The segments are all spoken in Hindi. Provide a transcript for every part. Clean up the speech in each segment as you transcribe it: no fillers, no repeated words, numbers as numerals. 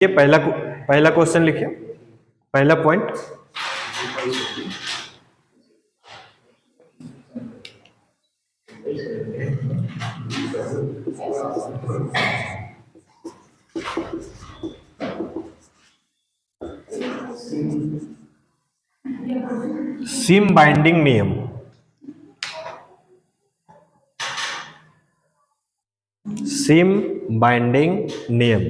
ये पहला क्वेश्चन लिखिए, पहला पॉइंट। सिम बाइंडिंग नियम। सिम बाइंडिंग नियम।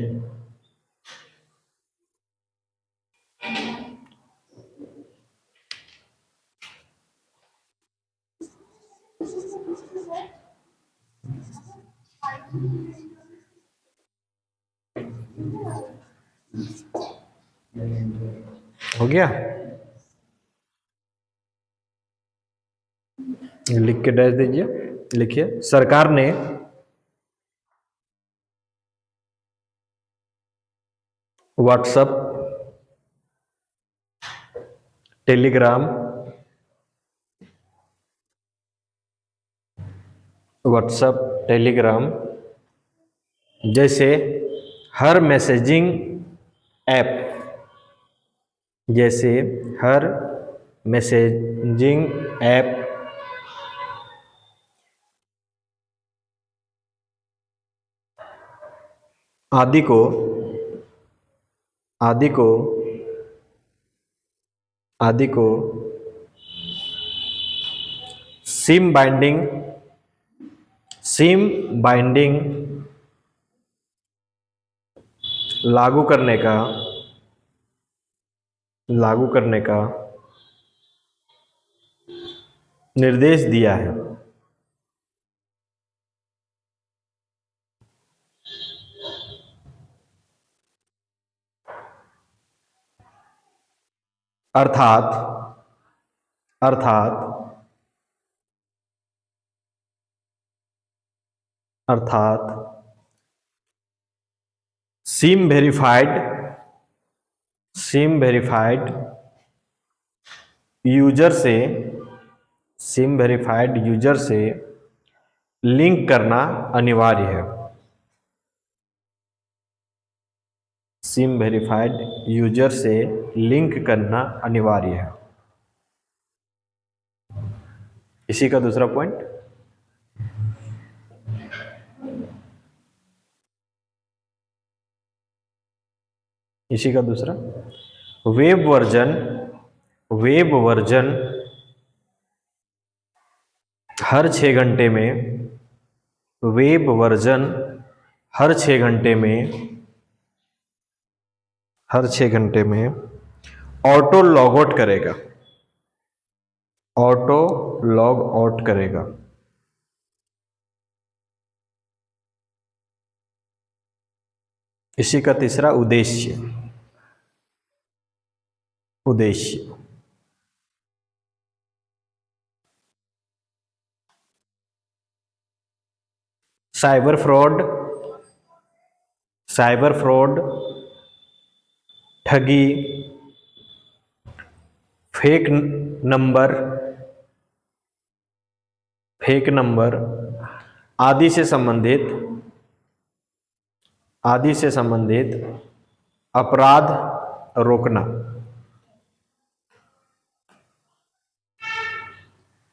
हो गया? लिख के डैश दीजिए। लिखिए, सरकार ने व्हाट्सएप, टेलीग्राम, जैसे हर मैसेजिंग ऐप, आदि को सिम बाइंडिंग लागू करने का निर्देश दिया है। अर्थात सिम वेरिफाइड यूजर से लिंक करना अनिवार्य है। सिम वेरिफाइड यूजर से लिंक करना अनिवार्य है। इसी का दूसरा पॉइंट। इसी का दूसरा, वेब वर्जन हर 6 घंटे में, हर 6 घंटे में ऑटो लॉग आउट करेगा। इसी का तीसरा, उद्देश्य। साइबर फ्रॉड, ठगी, फेक नंबर आदि से संबंधित अपराध रोकना।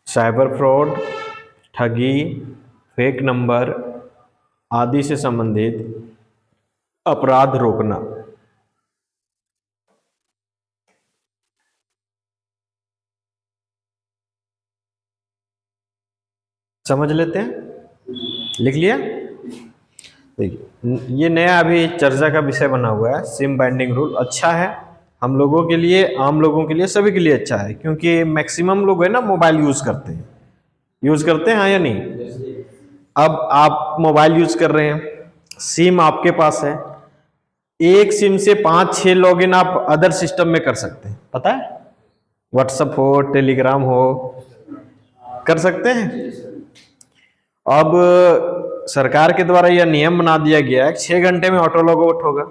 साइबर फ्रॉड, ठगी, फेक नंबर आदि से संबंधित अपराध रोकना। समझ लेते हैं, लिख लिया? देखिए, ये नया अभी चर्चा का विषय बना हुआ है। सिम बाइंडिंग रूल अच्छा है हम लोगों के लिए, आम लोगों के लिए, सभी के लिए अच्छा है, क्योंकि मैक्सिमम लोग है ना मोबाइल यूज करते हैं, हाँ या नहीं? अब आप मोबाइल यूज कर रहे हैं, सिम आपके पास है, एक सिम से 5-6 लॉगिन आप अदर सिस्टम में कर सकते हैं, पता है? व्हाट्सएप हो, टेलीग्राम हो, कर सकते हैं। अब सरकार के द्वारा यह नियम बना दिया गया है, 6 घंटे में ऑटो लॉग आउट होगा।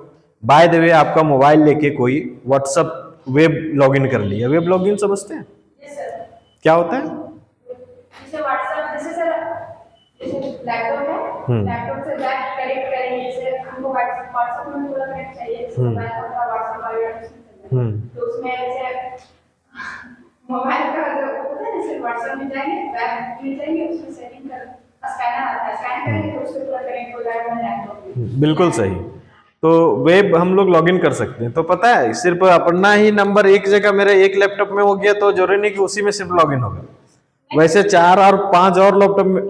बाय द वे, आपका मोबाइल लेके कोई व्हाट्सएप वेब लॉगिन कर लिया। वेब लॉगिन समझते हैं? क्या होता है? जैसे व्हाट्सएप, लैपटॉप है, लैपटॉप से कनेक्ट करेंगे, जैसे हमको व्हाट्सएप में थोड़ा कनेक्ट चाहिए, मोबाइल का थोड़ा व्हाट्सएप वाला तो उसमें जैसे मोबाइल का जो होता है जैसे व्हाट्सएप में जाएंगे वेब में जाएंगे उसमें सेटिंग कर स्कैनर आता है स्कैन करेंगे तो उससे पूरा कनेक्ट हो जाएगा लैपटॉप में। बिल्कुल सही। तो वेब हम लोग लॉगिन कर सकते हैं। तो पता है सिर्फ अपना ही नंबर एक जगह मेरे एक लैपटॉप में हो गया तो जरूरी नहीं कि उसी में सिर्फ लॉगिन होगा, वैसे 4 और 5 और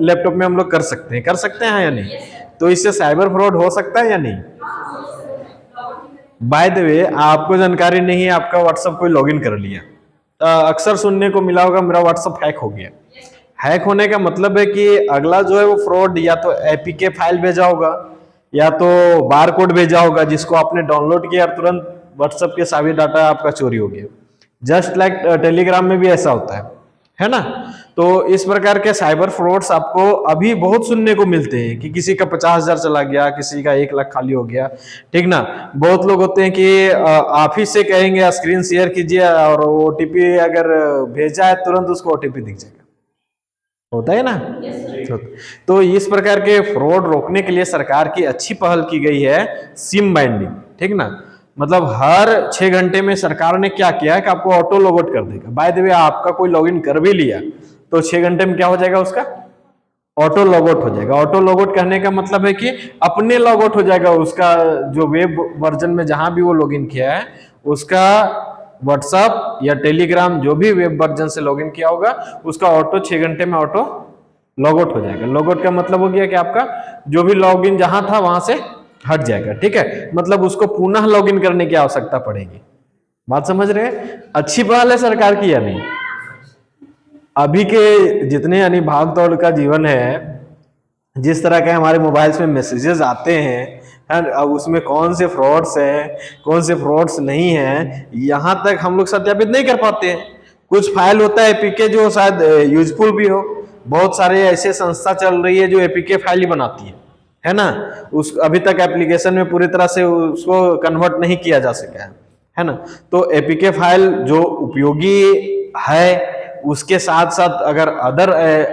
लैपटॉप में हम लोग कर सकते हैं या नहीं? तो इससे साइबर फ्रॉड हो सकता है या नहीं? बाय द वे आपको जानकारी नहीं है, आपका व्हाट्सएप कोई लॉगिन कर लिया, अक्सर सुनने को मिला होगा मेरा व्हाट्सएप हैक हो गया। हैक होने का मतलब है कि अगला जो है वो फ्रॉड या तो एपीके फाइल भेजा होगा या तो बार कोड भेजा होगा जिसको आपने डाउनलोड किया और तुरंत व्हाट्सएप के सारे डाटा आपका चोरी हो गया। जस्ट लाइक टेलीग्राम में भी ऐसा होता है ना? तो इस प्रकार के साइबर फ्रॉड्स आपको अभी बहुत सुनने को मिलते हैं कि किसी का 50,000 चला गया, किसी का 1 लाख खाली हो गया, ठीक ना? बहुत लोग होते हैं कि आप ही से कहेंगे स्क्रीन शेयर कीजिए और ओटीपी अगर भेजा है तुरंत उसको ओटीपी दिख जाएगा, होता है ना? तो इस प्रकार के फ्रॉड रोकने के लिए सरकार की अच्छी पहल की गई है सिम बाइंडिंग, ठीक ना? मतलब हर 6 घंटे में सरकार ने क्या किया है कि आपको ऑटो लॉगआउट कर देगा। बाय द वे आपका कोई लॉगिन कर भी लिया तो 6 घंटे में क्या हो जाएगा, उसका ऑटो लॉगआउट हो जाएगा। ऑटो लॉगआउट करने का मतलब है कि अपने लॉगआउट हो जाएगा, उसका जो वेब वर्जन में जहां भी वो लॉगिन किया है उसका व्हाट्सएप या टेलीग्राम जो भी वेब वर्जन से लॉगिन किया होगा उसका ऑटो 6 घंटे में ऑटो लॉगआउट हो जाएगा। लॉगआउट का मतलब हो गया कि आपका जो भी लॉगिन जहां था वहां से हट जाएगा, ठीक है? मतलब उसको पुनः लॉगिन करने की आवश्यकता पड़ेगी। बात समझ रहे हैं? अच्छी पहल है सरकार की या नहीं? अभी के जितने यानी भाग दौड़ का जीवन है, जिस तरह के हमारे मोबाइल्स में मैसेजेस आते हैं, अब उसमें कौन से फ्रॉड्स हैं कौन से फ्रॉड्स नहीं हैं यहाँ तक हम लोग सत्यापित नहीं कर पाते हैं। कुछ फाइल होता है एपीके जो शायद यूजफुल भी हो, बहुत सारे ऐसे संस्था चल रही है जो एपीके फाइल ही बनाती है ना? उस अभी तक एप्लीकेशन में पूरी तरह से उसको कन्वर्ट नहीं किया जा सका है ना? तो एपीके फाइल जो उपयोगी है उसके साथ साथ अगर अदर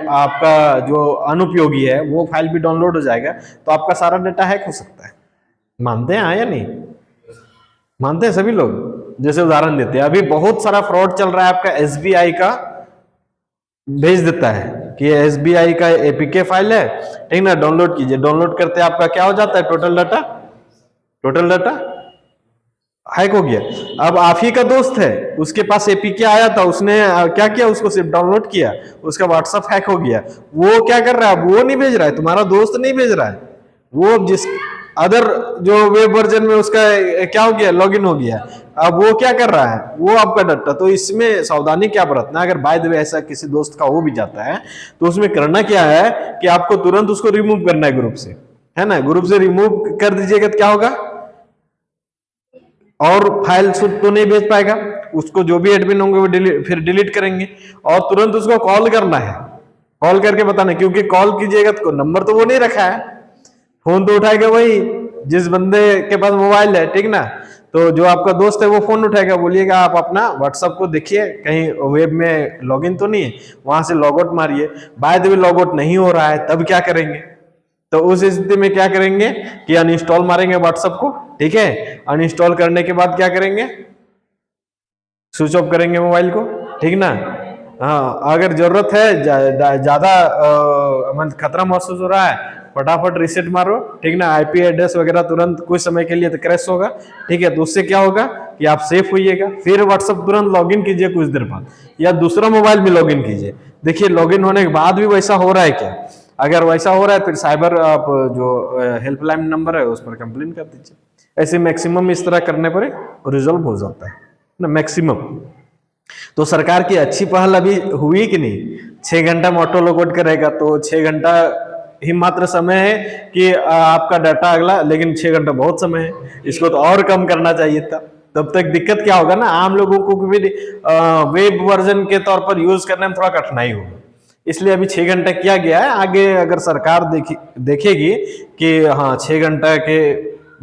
आपका जो अनुपयोगी है वो फाइल भी डाउनलोड हो जाएगा तो आपका सारा डेटा हैक हो सकता है। मानते हैं या नहीं? मानते हैं सभी लोग? जैसे उदाहरण देते हैं, अभी बहुत सारा फ्रॉड चल रहा है, आपका एसबीआई का भेज देता है कि एसबीआई का एपीके फाइल है, ठीक ना? डाउनलोड कीजिए। डाउनलोड करते आपका क्या हो जाता है, टोटल डाटा हैक हो गया। अब आप ही का दोस्त है, उसके पास एपीके आया था, उसने क्या किया, उसको सिर्फ डाउनलोड किया, उसका व्हाट्सएप हैक हो गया। वो क्या कर रहा है, वो नहीं भेज रहा है, तुम्हारा दोस्त नहीं भेज रहा है, वो जिस अदर जो वेब वर्जन में उसका क्या हो गया, लॉगिन हो गया। अब वो क्या कर रहा है, वो आपका डाटा। तो इसमें सावधानी क्या बरतना, अगर बाय द वे ऐसा किसी दोस्त का हो भी जाता है तो उसमें करना क्या है कि आपको तुरंत उसको रिमूव करना है ग्रुप से, है ना? ग्रुप से रिमूव कर दीजिएगा तो क्या होगा, और फाइल तो नहीं भेज पाएगा, उसको जो भी एडमिन होंगे वो फिर डिलीट करेंगे। और तुरंत उसको कॉल करना है, कॉल करके बताना, क्योंकि कॉल कीजिएगा तो नंबर तो वो नहीं रखा है, फोन तो उठाएगा वही जिस बंदे के पास मोबाइल है, ठीक ना? तो जो आपका दोस्त है वो फोन उठाएगा, बोलिएगा आप अपना व्हाट्सएप को देखिए कहीं वेब में लॉगिन तो नहीं है, वहां से लॉगआउट मारिए। बाय द वे लॉगआउट नहीं हो रहा है तब क्या करेंगे, तो उस स्थिति में क्या करेंगे कि अनइंस्टॉल मारेंगे व्हाट्सएप को, ठीक है? अनइंस्टॉल करने के बाद क्या करेंगे, स्विच ऑफ करेंगे मोबाइल को, ठीक ना? हाँ, अगर जरूरत है ज्यादा खतरा महसूस हो रहा है फटाफट रीसेट मारो, ठीक ना? आईपी एड्रेस वगैरह तुरंत कुछ समय के लिए तो क्रैश होगा, ठीक है? तो उससे क्या होगा कि आप सेफ होइएगा। फिर व्हाट्सएप तुरंत लॉगिन कीजिए कुछ देर बाद, या दूसरा मोबाइल में लॉगिन कीजिए, देखिए लॉगिन होने के बाद भी वैसा हो रहा है क्या। अगर वैसा हो रहा है फिर साइबर आप जो हेल्पलाइन नंबर है उस पर कंप्लेन कर दीजिए। ऐसे मैक्सिमम इस तरह करने पर रिजॉल्व हो जाता है ना, मैक्सिमम। तो सरकार की अच्छी पहल अभी हुई कि नहीं, 6 घंटा में ऑटो लॉगआउट करेगा तो 6 घंटा ही मात्र समय है कि आपका डाटा अगला, लेकिन 6 घंटा बहुत समय है, इसको तो और कम करना चाहिए था। तब तक दिक्कत क्या होगा ना, आम लोगों को भी वेब वर्जन के तौर पर यूज करने में थोड़ा कठिनाई होगा, इसलिए अभी 6 घंटा किया गया है। आगे अगर सरकार देखेगी कि हाँ 6 घंटा के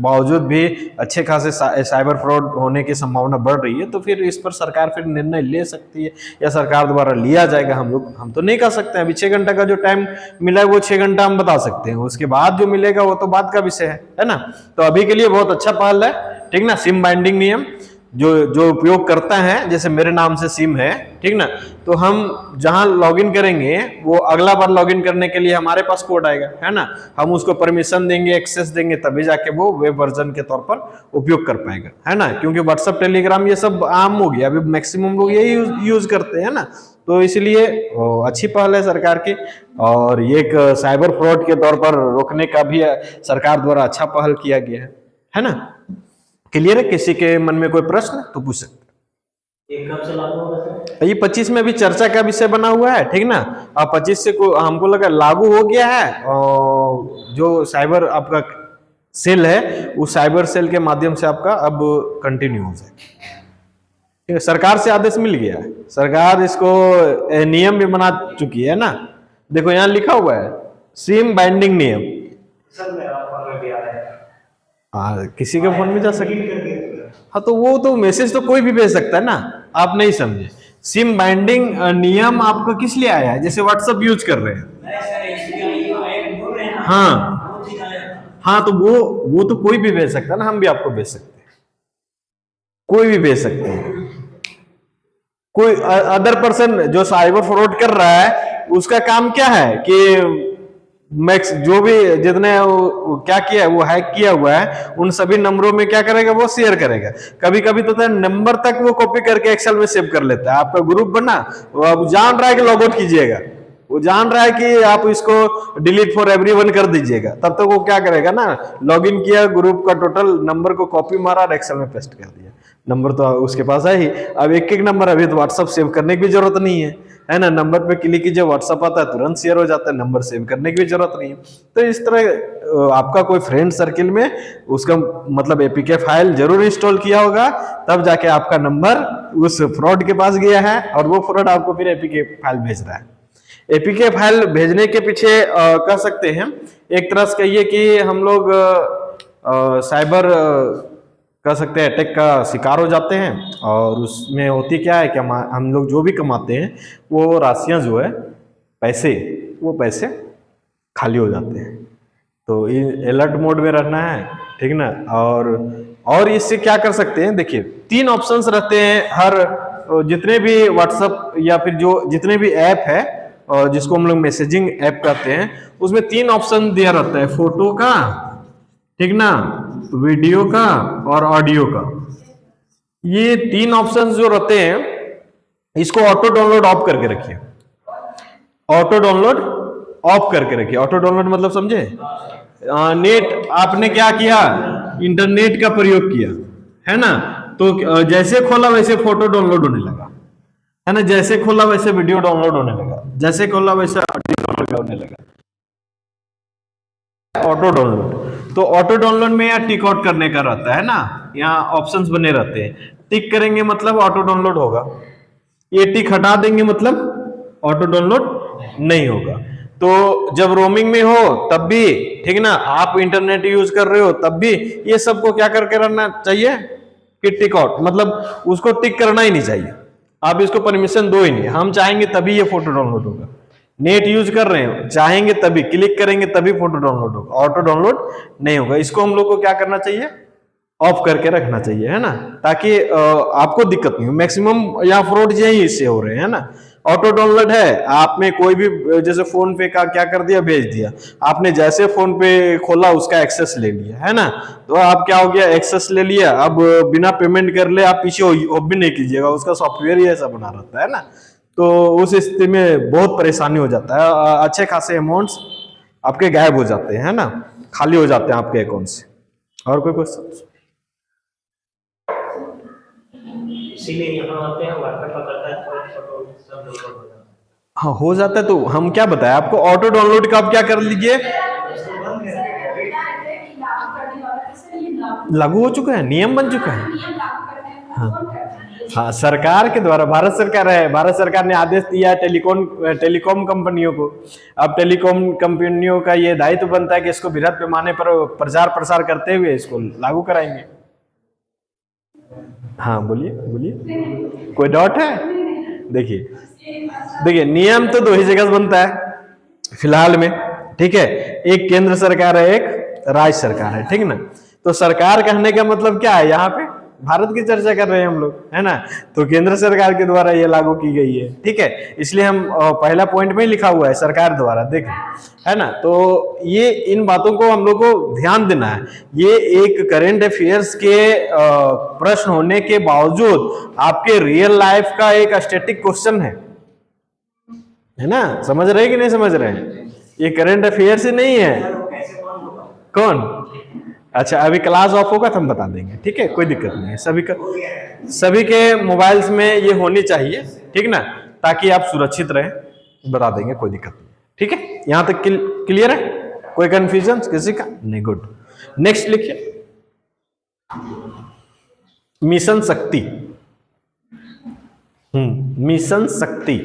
बावजूद भी अच्छे खासे साइबर फ्रॉड होने की संभावना बढ़ रही है तो फिर इस पर सरकार फिर निर्णय ले सकती है, या सरकार द्वारा लिया जाएगा। हम तो नहीं कर सकते। अभी 6 घंटा का जो टाइम मिला है वो 6 घंटा हम बता सकते हैं, उसके बाद जो मिलेगा वो तो बात का विषय है ना? तो अभी के लिए बहुत अच्छा पहल है, ठीक ना, सिम बाइंडिंग नियम जो जो उपयोग करता है, जैसे मेरे नाम से सिम है, ठीक ना, तो हम जहां लॉगिन करेंगे वो अगला बार लॉगिन करने के लिए हमारे पास कोड आएगा, है ना, हम उसको परमिशन देंगे, एक्सेस देंगे, तभी जाके वो वेब वर्जन के तौर पर उपयोग कर पाएगा, है ना, क्योंकि व्हाट्सएप, टेलीग्राम ये सब आम हो गया, अभी मैक्सिमम लोग यही यूज करते हैं ना, तो इसलिए अच्छी पहल है सरकार की, और ये एक साइबर फ्रॉड के तौर पर रोकने का भी सरकार द्वारा अच्छा पहल किया गया है ना। क्लियर है? किसी के मन में कोई प्रश्न तो पूछ सकते हैं। ये कब से लागू होगा सर? ये 25 में भी चर्चा का विषय बना हुआ है, ठीक ना, अब 25 से को हमको लगा लागू हो गया है, और जो साइबर आपका सेल है उस साइबर सेल के माध्यम से आपका अब कंटिन्यू हो जाएगा, ठीक है, सरकार से आदेश मिल गया है, सरकार इसको नियम भी बना चुकी है ना, देखो यहाँ लिखा हुआ है सिम बाइंडिंग नियम। सर मेरा फोन में भी आ रहा है। किसी के फोन में जा सकते, हाँ, तो वो तो मैसेज तो कोई भी भेज सकता है ना, आप नहीं समझे, सिम बाइंडिंग नियम आपका किस लिए आया है, जैसे व्हाट्सएप यूज कर रहे हैं, हाँ हाँ, तो वो तो कोई भी भेज सकता है ना, हम भी आपको भेज सकते हैं, कोई भी भेज सकते हैं, कोई अदर पर्सन जो साइबर फ्रॉड कर रहा है उसका काम क्या है कि मैक्स जो भी जितने क्या किया है वो हैक किया हुआ है उन सभी नंबरों में क्या करेगा, वो शेयर करेगा, कभी कभी तो नंबर तक वो कॉपी करके एक्सेल में सेव कर लेता है, आपका ग्रुप बना, वो अब जान रहा है कि लॉग आउट कीजिएगा, वो जान रहा है कि आप इसको डिलीट फॉर एवरीवन कर दीजिएगा, तब तक वो क्या करेगा ना, लॉगिन किया, ग्रुप का टोटल नंबर को कॉपी मारा और एक्सेल में पेस्ट कर दिया, नंबर तो उसके पास है ही, अब एक एक नंबर, अभी तो व्हाट्सएप सेव करने की भी जरूरत नहीं है ना, नंबर पे क्लिक कीजिए, व्हाट्सएप आता है, तुरंत शेयर हो जाता है, नंबर सेव करने की भी जरूरत नहीं है। तो इस तरह आपका कोई फ्रेंड सर्किल में उसका मतलब एपीके फाइल जरूर इंस्टॉल किया होगा, तब जाके आपका नंबर उस फ्रॉड के पास गया है और वो फ्रॉड आपको फिर एपीके फाइल भेज रहा है। एपीके फाइल भेजने के पीछे कह सकते हैं, एक तरह से कहिए कि हम लोग साइबर कह सकते हैं अटैक का शिकार हो जाते हैं, और उसमें होती क्या है कि हम लोग जो भी कमाते हैं वो राशियां जो है वो पैसे खाली हो जाते हैं, तो अलर्ट मोड में रहना है, ठीक ना, और इससे क्या कर सकते हैं, देखिए 3 ऑप्शंस रहते हैं हर जितने भी व्हाट्सएप या फिर जो जितने भी ऐप है और जिसको हम लोग मैसेजिंग ऐप कहते हैं, उसमें 3 ऑप्शन दिया रहता है, फोटो का, ठीक ना, वीडियो का और ऑडियो का। ये 3 ऑप्शंस जो रहते हैं इसको ऑटो डाउनलोड ऑफ करके रखिए, ऑटो डाउनलोड ऑफ करके रखिए। ऑटो डाउनलोड मतलब समझे, नेट आपने क्या किया, इंटरनेट का प्रयोग किया, है ना, तो जैसे खोला वैसे फोटो डाउनलोड होने लगा, है ना, जैसे खोला वैसे वीडियो डाउनलोड होने लगा, जैसे खोला वैसे ऑडियो डाउनलोड होने लगा, ऑटो डाउनलोड। तो ऑटो डाउनलोड में यहाँ टिक आउट करने का रहता है ना, यहाँ ऑप्शंस बने रहते हैं, टिक करेंगे मतलब ऑटो डाउनलोड होगा, ये टिक हटा देंगे मतलब ऑटो डाउनलोड नहीं होगा। तो जब रोमिंग में हो तब भी, ठीक ना, आप इंटरनेट यूज कर रहे हो तब भी ये सबको क्या करके रहना चाहिए कि टिक आउट, मतलब उसको टिक करना ही नहीं चाहिए, आप इसको परमिशन दो ही नहीं, हम चाहेंगे तभी ये फोटो डाउनलोड होगा, नेट यूज कर रहे हैं चाहेंगे तभी, क्लिक करेंगे तभी फोटो डाउनलोड होगा, ऑटो डाउनलोड नहीं होगा। इसको हम लोग को क्या करना चाहिए, ऑफ करके रखना चाहिए, है ना, ताकि आपको दिक्कत नहीं हो। मैक्सिमम यहाँ फ्रॉड यही इससे हो रहे हैं, है ना। ऑटो डाउनलोड है, आप में कोई भी जैसे फोन पे का क्या कर दिया, भेज दिया, आपने जैसे फोन पे खोला उसका एक्सेस ले लिया, है ना, तो आप क्या हो गया, एक्सेस ले लिया, अब बिना पेमेंट कर ले आप पीछे हो भी नहीं कीजिएगा, उसका सॉफ्टवेयर ही ऐसा बना रहता है ना, तो उस स्थिति में बहुत परेशानी हो जाता है, अच्छे खासे अमाउंट्स आपके गायब हो जाते हैं, है ना, खाली हो जाते हैं आपके अकाउंट से। और कोई क्वेश्चन? इसीलिए यहाँ आते हैं, व्हाट्सएप पकड़ता है, फोटो सब डाउनलोड हो जाता है। हाँ हो जाता है, तो हम क्या बताएं आपको, ऑटो डाउनलोड का आप क्या कर लीजिए, लागू हो चुका है, नियम बन चुका है। हाँ सरकार के द्वारा, भारत सरकार है, भारत सरकार ने आदेश दिया है टेलीकॉम कंपनियों को। अब टेलीकॉम कंपनियों का ये दायित्व बनता है कि इसको बृहद पैमाने पर प्रचार प्रसार करते हुए इसको लागू कराएंगे। हाँ बोलिए बोलिए, कोई डाउट है? देखिए नियम तो 2 ही जगह बनता है फिलहाल में, ठीक है, एक केंद्र सरकार है, एक राज्य सरकार है, ठीक ना। तो सरकार कहने का मतलब क्या है, यहाँ पे भारत की चर्चा कर रहे हैं हम लोग, है ना। तो केंद्र सरकार के द्वारा ये लागू की गई है, ठीक है। इसलिए हम पहला पॉइंट में ही लिखा हुआ है सरकार द्वारा, देखें, है ना। तो ये इन बातों को हम लोग को ध्यान देना है। ये एक करंट अफेयर्स के प्रश्न होने के बावजूद आपके रियल लाइफ का एक स्टैटिक क्वेश्चन है ना। समझ रहे हैं कि नहीं समझ रहे हैं? ये करंट अफेयर्स ही नहीं है। कौन? अच्छा, अभी क्लास ऑफ होगा तो हम बता देंगे, ठीक है, कोई दिक्कत नहीं है। सभी के मोबाइल्स में ये होनी चाहिए, ठीक ना, ताकि आप सुरक्षित रहें। बता देंगे, कोई दिक्कत नहीं, ठीक है। यहां तक क्लियर है? कोई कंफ्यूजन किसी का नहीं? गुड। नेक्स्ट लिखिए, मिशन शक्ति। मिशन शक्ति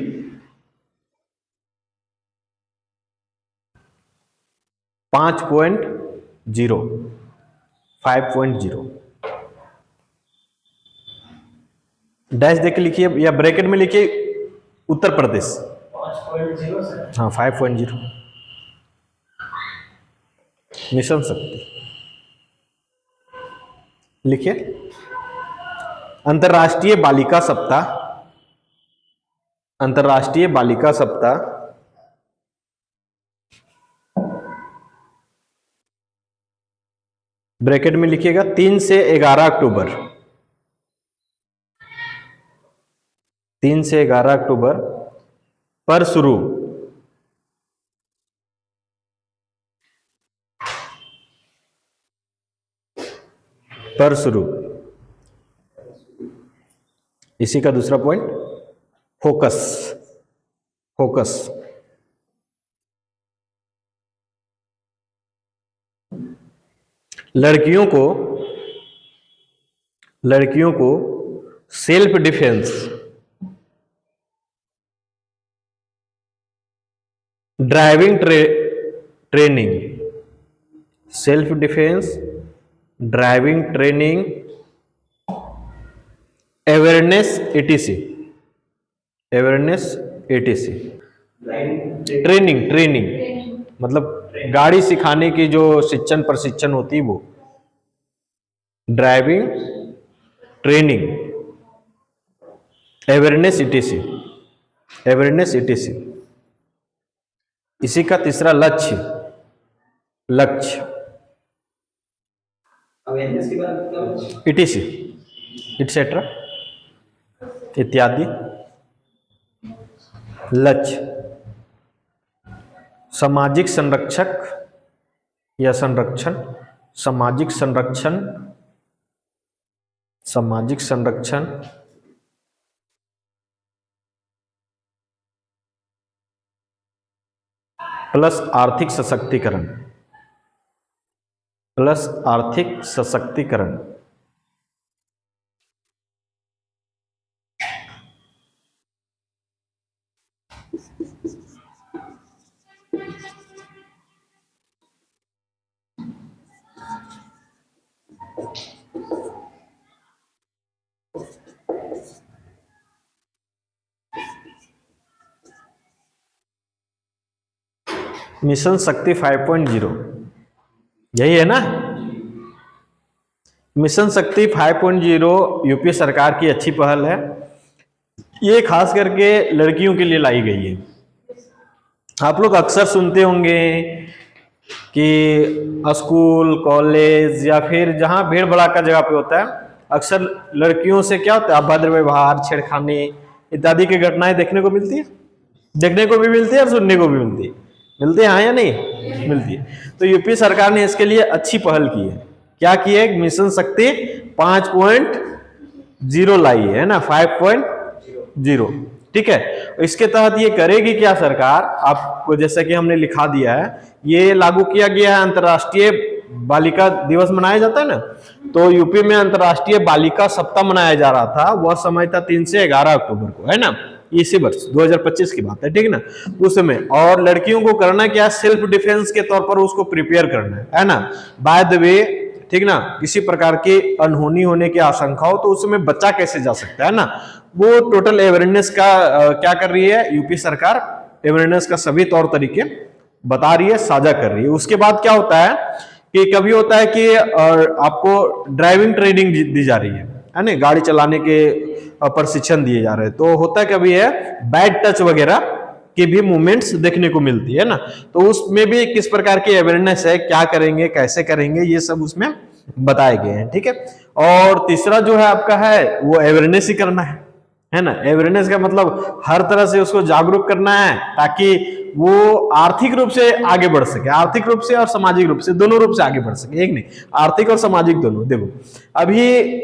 5.0 5.0 डैश देख के लिखिए या ब्रैकेट में लिखिए उत्तर प्रदेश। 5.0 सर। हाँ, 5.0 मिशन शक्ति लिखिए। अंतर्राष्ट्रीय बालिका सप्ताह, अंतर्राष्ट्रीय बालिका सप्ताह ब्रैकेट में लिखिएगा 3 से 11 अक्टूबर, 3 से 11 अक्टूबर पर शुरू। पर शुरू। इसी का दूसरा पॉइंट फोकस। फोकस लड़कियों को self defence, driving training, self defence, driving training, awareness etc, awareness etc, training मतलब गाड़ी सिखाने की जो प्रशिक्षण होती है वो, driving training, awareness etc, awareness etc. इसी का तीसरा लक्ष्य अवेयरनेस के बाद ईटीसी इटसेट्रा इत्यादि। लक्ष्य सामाजिक संरक्षक या संरक्षण, सामाजिक संरक्षण, सामाजिक संरक्षण, प्लस आर्थिक सशक्तिकरण, प्लस आर्थिक सशक्तिकरण। मिशन शक्ति 5.0 यही है ना। मिशन शक्ति 5.0 यूपी सरकार की अच्छी पहल है। ये खास करके लड़कियों के लिए लाई गई है। आप लोग अक्सर सुनते होंगे कि स्कूल, कॉलेज या फिर जहां भीड़ भड़ाका जगह पे होता है, अक्सर लड़कियों से क्या होता है, अभद्र व्यवहार, छेड़खानी इत्यादि की घटनाएं देखने को मिलती है, देखने को भी मिलती है और सुनने को भी मिलती है। मिलती है हाँ या नहीं? मिलती है। तो यूपी सरकार ने इसके लिए अच्छी पहल की है। क्या की है? मिशन शक्ति 5.0 लाई है ना, 5.0, ठीक है। इसके तहत ये करेगी क्या सरकार, आपको जैसा कि हमने लिखा दिया है, ये लागू किया गया है। अंतर्राष्ट्रीय बालिका दिवस मनाया जाता है ना, तो यूपी में अंतर्राष्ट्रीय बालिका सप्ताह मनाया जा रहा था। वह समय था 3 से 11 अक्टूबर को, है ना, इसी वर्ष 2025 की बात है, ठीक ना। उस समय और लड़कियों को करना क्या, सेल्फ डिफेंस के तौर पर उसको प्रिपेयर करना है ना। बाय द वे, ठीक ना, किसी प्रकार की अनहोनी होने की आशंका हो तो उसमें बच्चा कैसे जा सकता है ना, वो टोटल अवेयरनेस का क्या कर रही है यूपी सरकार, अवेयरनेस का सभी तौर तरीके बता रही है, साझा कर रही है। उसके बाद क्या होता है कि कभी होता है कि आपको ड्राइविंग ट्रेनिंग दी जा रही है ना, गाड़ी चलाने के प्रशिक्षण दिए जा रहे हैं, तो होता कभी है बैड टच वगैरह की भी मूवमेंट्स देखने को मिलती है ना, तो उसमें भी किस प्रकार की अवेयरनेस है, क्या करेंगे, कैसे करेंगे, ये सब उसमें बताए गए हैं। ठीक है, और तीसरा जो है आपका है वो अवेयरनेस ही करना है ना। अवेयरनेस का मतलब हर तरह से उसको जागरूक करना है ताकि वो आर्थिक रूप से आगे बढ़ सके, आर्थिक रूप से और सामाजिक रूप से, दोनों रूप से आगे बढ़ सके, एक नहीं, आर्थिक और सामाजिक दोनों। देखो अभी